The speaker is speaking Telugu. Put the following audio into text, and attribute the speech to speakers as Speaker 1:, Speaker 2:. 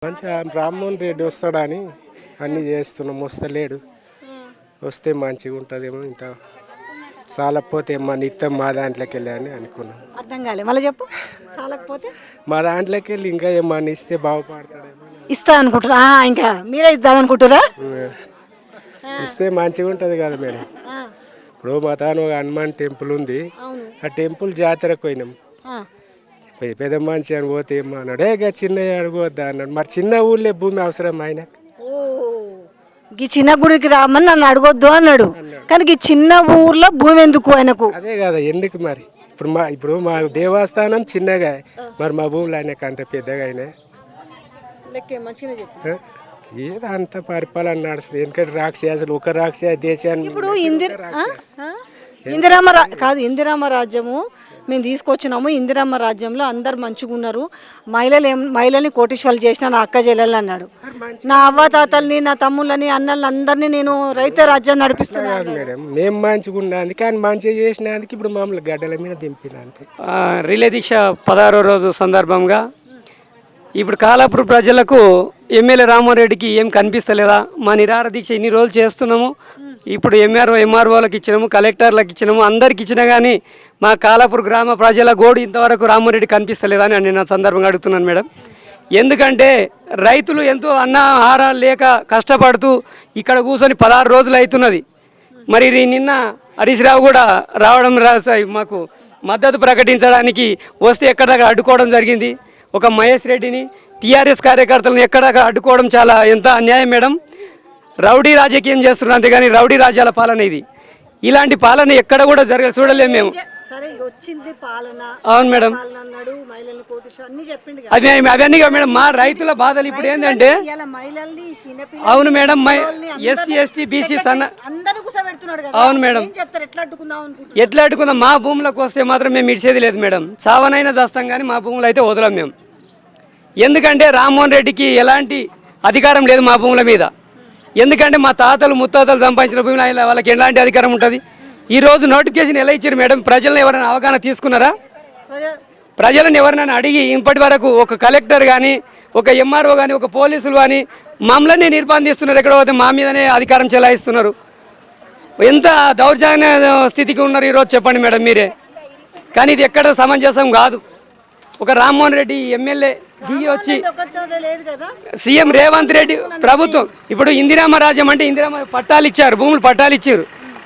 Speaker 1: మంచిగా రామ్మోహన్ రెడ్డి వస్తాడని అన్నీ చేస్తున్నాం. వస్తలేడు, వస్తే మంచిగా ఉంటుందేమో. ఇంత చాలకపోతే మన ఇత్తం మా దాంట్లోకి వెళ్ళి అని అనుకున్నాం.
Speaker 2: అర్థం కాలే, మళ్ళీ చెప్పు. చాలకపోతే
Speaker 1: మా దాంట్లోకి వెళ్ళి ఇంకా ఏమన్నా ఇస్తే బాగుపడతాడేమో.
Speaker 2: ఇస్తా అనుకుంటారా? ఇంకా మీరే ఇద్దామనుకుంటారా?
Speaker 1: ఇస్తే మంచిగా ఉంటుంది కదా మేడం. ఇప్పుడు మా తాను ఒక హనుమాన్ టెంపుల్ ఉంది. ఆ టెంపుల్ జాతరకు పోయినాం. పెద్ద మనిషి అని పోతే ఏమో అన్నాడు, ఇక చిన్న అడుగువద్దా అన్నాడు. మరి చిన్న ఊళ్ళో భూమి అవసరం ఆయన.
Speaker 2: ఈ చిన్న గుడికి రామని నన్ను అడగొద్దు అన్నాడు. కానీ ఈ చిన్న ఊర్లో భూమి ఎందుకు ఆయనకు?
Speaker 1: అదే కదా ఎందుకు మరి. ఇప్పుడు మా దేవస్థానం చిన్నగా, మరి మా భూములు ఆయనకు అంత పెద్దగా అయినాయి. ఏదో అంత పరిపాలన నడుస్తుంది. ఎందుకంటే రాక్షసులు ఒక రాక్షస దేశాన్ని
Speaker 2: ఇప్పుడు ఇందిరమ్మ రాజ్యము మేము తీసుకొచ్చినాము. ఇందిరమ్మ రాజ్యంలో అందరు మంచిగా ఉన్నారు. మహిళల్ని కోటీశ్వర్లు చేసిన నా అక్క చెల్లెలు అన్నాడు. నా అవ్వ తాతల్ని, నా తమ్ముళ్ళని, అన్నల్ని అందరినీ నేను రైతు రాజ్యాన్ని నడిపిస్తున్నాను
Speaker 1: మేడం. మేము మంచిగా ఉన్నది కానీ మంచిగా చేసినందుకు ఇప్పుడు మమ్మల్ని గడ్డల మీద దింపిన అంతే.
Speaker 3: రిలే దీక్ష 16వ రోజు సందర్భంగా ఇప్పుడు కాలాపూర్ ప్రజలకు ఎమ్మెల్యే రామ్మోహన్ రెడ్డికి ఏం కనిపిస్తలేదా? మా నిరాహార దీక్ష ఇన్ని రోజులు చేస్తున్నాము. ఇప్పుడు ఎంఆర్ఓలకు ఇచ్చినాము, కలెక్టర్లకు ఇచ్చినాము, అందరికి ఇచ్చినా కానీ మా కాలాపూర్ గ్రామ ప్రజల గోడు ఇంతవరకు రామ్మోహన్ రెడ్డి కనిపిస్తలేదా అని నేను సందర్భంగా అడుగుతున్నాను మేడం. ఎందుకంటే రైతులు ఎంతో ఆహారాలు లేక కష్టపడుతూ ఇక్కడ కూర్చొని 16 రోజులు అవుతున్నది. మరి నిన్న హరీష్ రావు కూడా రావడం మాకు మద్దతు ప్రకటించడానికి వస్తే ఎక్కడక్కడ అడ్డుకోవడం జరిగింది. ఒక మహేష్ రెడ్డిని, టీఆర్ఎస్ కార్యకర్తలను ఎక్కడక్కడ అడ్డుకోవడం చాలా ఎంత అన్యాయం మేడం. రౌడీ రాజకీయం చేస్తున్నారు, అంతేగాని రౌడీ రాజ్యాల పాలన ఇది. ఇలాంటి పాలన ఎక్కడ కూడా చూడలేము మేము. అవును మేడం, అవన్నీ మేడం మా రైతుల బాధలు. ఇప్పుడు ఏంటంటే అవును మేడం, ఎస్సీ ఎస్టీ బీసీ అవును మేడం, ఎట్లా అడ్డుకుందాం? మా భూములకు వస్తే మాత్రం మేము ఇడిచేది లేదు మేడం. చావనైనా చేస్తాం కానీ మా భూములు అయితే వదలం మేము. ఎందుకంటే రామ్మోహన్ రెడ్డికి ఎలాంటి అధికారం లేదు మా భూముల మీద. ఎందుకంటే మా తాతలు ముత్తాతలు సంపాదించిన భూమిలో వాళ్ళకి ఎలాంటి అధికారం ఉంటుంది? ఈరోజు నోటిఫికేషన్ ఎలా ఇచ్చారు మేడం? ప్రజలను ఎవరైనా అవగాహన తీసుకున్నారా? ప్రజలను ఎవరినైనా అడిగి ఇప్పటి వరకు ఒక కలెక్టర్ కానీ, ఒక ఎంఆర్ఓ కానీ, ఒక పోలీసులు కానీ మమ్మల్ని నిర్బంధిస్తున్నారు. ఎక్కడ పోతే మా మీదనే అధికారం చెలాయిస్తున్నారు. ఎంత దౌర్జన్య స్థితికి ఉన్నారు ఈరోజు చెప్పండి మేడం మీరే. కానీ ఇది ఎక్కడ సమంజసం కాదు. ఒక రామ్మోహన్ రెడ్డి ఎమ్మెల్యే దిగి వచ్చి సీఎం రేవంత్ రెడ్డి ప్రభుత్వం ఇప్పుడు ఇందిరమ్మ రాజ్యం అంటే ఇందిరమ్మ పట్టాలు ఇచ్చారు, భూములు పట్టాలు ఇచ్చారు.